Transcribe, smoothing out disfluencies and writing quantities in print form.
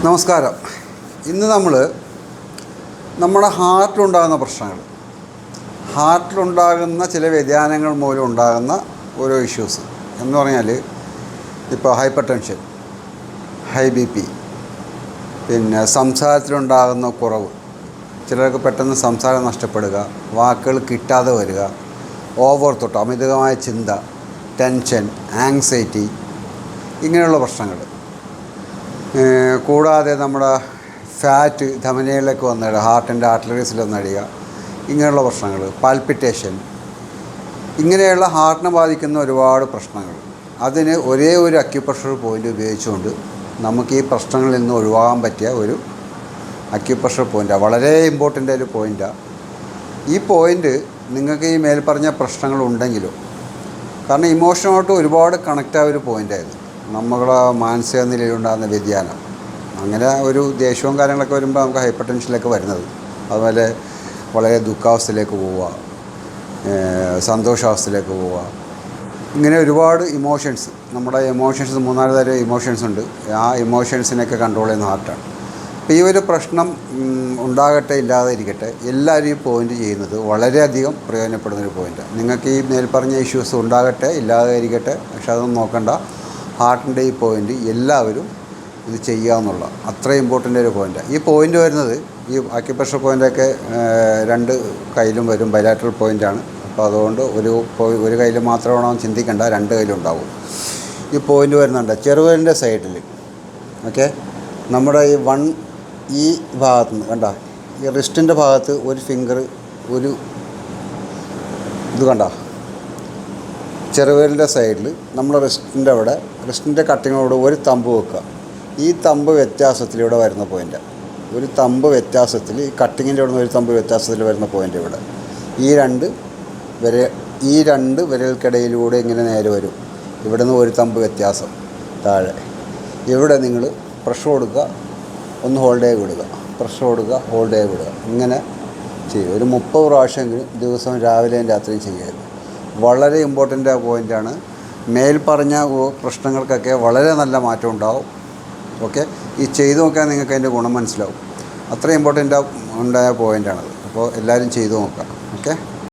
നമസ്കാരം. ഇന്ന് നമ്മൾ നമ്മുടെ ഹാർട്ടിലുണ്ടാകുന്ന പ്രശ്നങ്ങൾ, ഹാർട്ടിലുണ്ടാകുന്ന ചില വ്യതിയാനങ്ങൾ മൂലം ഉണ്ടാകുന്ന ഓരോ ഇഷ്യൂസ് എന്ന് പറഞ്ഞാൽ, ഇപ്പോൾ hyper tension, high B P, പിന്നെ സംസാരത്തിലുണ്ടാകുന്ന കുറവ്, ചിലർക്ക് പെട്ടെന്ന് സംസാരം നഷ്ടപ്പെടുക, വാക്കുകൾ കിട്ടാതെ വരിക, ഓവർ തോട്ട്, അമിതമായ ചിന്ത, ടെൻഷൻ, ആങ്സൈറ്റി, ഇങ്ങനെയുള്ള പ്രശ്നങ്ങൾ. കൂടാതെ നമ്മുടെ ഫാറ്റ് ധമനികളിലേക്ക് വന്നിടുക, ഹാർട്ടിൻ്റെ ആർട്ടറീസിൽ വന്നിടുക, ഇങ്ങനെയുള്ള പ്രശ്നങ്ങൾ, പാൽപിറ്റേഷൻ, ഇങ്ങനെയുള്ള ഹാർട്ടിനെ ബാധിക്കുന്ന ഒരുപാട് പ്രശ്നങ്ങൾ. അതിന് ഒരേ ഒരു അക്യുപ്രഷർ പോയിൻ്റ് ഉപയോഗിച്ചുകൊണ്ട് നമുക്ക് ഈ പ്രശ്നങ്ങളിൽ നിന്ന് ഒഴിവാകാൻ പറ്റിയ ഒരു അക്യുപ്രഷർ പോയിൻ്റാണ്. വളരെ ഇമ്പോർട്ടൻ്റ് ഒരു പോയിൻ്റാണ്. ഈ പോയിൻ്റ് നിങ്ങൾക്ക് ഈ മേൽപ്പറഞ്ഞ പ്രശ്നങ്ങളുണ്ടെങ്കിലും, കാരണം ഇമോഷനുമായിട്ട് ഒരുപാട് കണക്റ്റായ ഒരു പോയിൻ്റായത് നമ്മുടെ മാനസിക നിലയിലുണ്ടാകുന്ന വ്യതിയാനം. അങ്ങനെ ഒരു ദേഷ്യവും കാര്യങ്ങളൊക്കെ വരുമ്പോൾ നമുക്ക് ഹൈപ്പർ ടെൻഷനിലേക്ക് വരുന്നത്. അതുപോലെ വളരെ ദുഃഖാവസ്ഥയിലേക്ക് പോവുക, സന്തോഷാവസ്ഥയിലേക്ക് പോവുക, ഇങ്ങനെ ഒരുപാട് ഇമോഷൻസ്, നമ്മുടെ ഇമോഷൻസ് 3-4 തരം ഇമോഷൻസ് ഉണ്ട്. ആ ഇമോഷൻസിനെയൊക്കെ കൺട്രോൾ ചെയ്യുന്ന ഹാർട്ടാണ്. അപ്പോൾ ഈ ഒരു പ്രശ്നം ഉണ്ടാകട്ടെ ഇല്ലാതെ ഇരിക്കട്ടെ, എല്ലാവരും ഈ പോയിൻ്റ് ചെയ്യുന്നത് വളരെയധികം പ്രയോജനപ്പെടുന്നൊരു പോയിൻ്റാണ്. നിങ്ങൾക്ക് ഈ മേൽപ്പറഞ്ഞ ഇഷ്യൂസ് ഉണ്ടാകട്ടെ ഇല്ലാതെ ഇരിക്കട്ടെ, പക്ഷെ അതൊന്നും നോക്കണ്ട. ഹാർട്ടിൻ്റെ ഈ പോയിൻ്റ് എല്ലാവരും ഇത് ചെയ്യാമെന്നുള്ള അത്ര ഇമ്പോർട്ടൻ്റ് ഒരു പോയിൻ്റാണ്. ഈ പോയിൻ്റ് വരുന്നത്, ഈ അക്യുപ്രഷർ പോയിൻ്റൊക്കെ 2 കയ്യിലും വരും, ബൈലാറ്ററൽ പോയിൻ്റാണ്. അപ്പോൾ അതുകൊണ്ട് ഒരു കയ്യിൽ മാത്രമാണോ ചിന്തിക്കേണ്ട, 2 കയ്യിലുണ്ടാവും. ഈ പോയിൻ്റ് വരുന്നുണ്ട് ചെറുവിരലിൻ്റെ സൈഡിൽ. ഓക്കെ, നമ്മുടെ ഈ ഭാഗത്തു നിന്ന് കണ്ട, ഈ റിസ്റ്റിൻ്റെ ഭാഗത്ത് ഒരു ഫിംഗർ, ഒരു ഇത് കണ്ട, ചെറുവിരലിൻ്റെ സൈഡിൽ നമ്മൾ റിസ്റ്റിൻ്റെ അവിടെ, റിസ്റ്റിൻ്റെ കട്ടിങ്ങോട് ഒരു തമ്പ് വെക്കുക. ഈ തമ്പ് വ്യത്യാസത്തിലൂടെ വരുന്ന പോയിൻ്റ്, ഒരു തമ്പ് വ്യത്യാസത്തിൽ, ഈ കട്ടിങ്ങിൻ്റെ അവിടെ നിന്ന് ഒരു തമ്പ് വ്യത്യാസത്തിൽ വരുന്ന പോയിൻ്റ് ഇവിടെ. ഈ രണ്ട് വിരൽക്കിടയിലൂടെ ഇങ്ങനെ നേരെ വരും. ഇവിടെ നിന്ന് ഒരു തമ്പ് വ്യത്യാസം താഴെ. ഇവിടെ നിങ്ങൾ പ്രഷർ കൊടുക്കുക, ഒന്ന് ഹോൾഡ് ചെയ്ത് വിടുക, പ്രഷർ കൊടുക്കുക, ഹോൾഡ് ചെയ്ത് വിടുക. ഇങ്ങനെ ചെയ്യും. ഒരു 30 പ്രാവശ്യമെങ്കിലും ദിവസം രാവിലെയും രാത്രിയും ചെയ്യുക. വളരെ ഇമ്പോർട്ടൻ്റ് പോയിൻ്റാണ്. മേൽപ്പറഞ്ഞ പ്രശ്നങ്ങൾക്കൊക്കെ വളരെ നല്ല മാറ്റം ഉണ്ടാവും. ഓക്കെ, ഈ ചെയ്തു നോക്കാൻ നിങ്ങൾക്ക് അതിൻ്റെ ഗുണം മനസ്സിലാവും. അത്ര ഇമ്പോർട്ടൻ്റ് ഉണ്ടായ പോയിൻ്റാണത്. അപ്പോൾ എല്ലാവരും ചെയ്തു നോക്കാം. ഓക്കെ.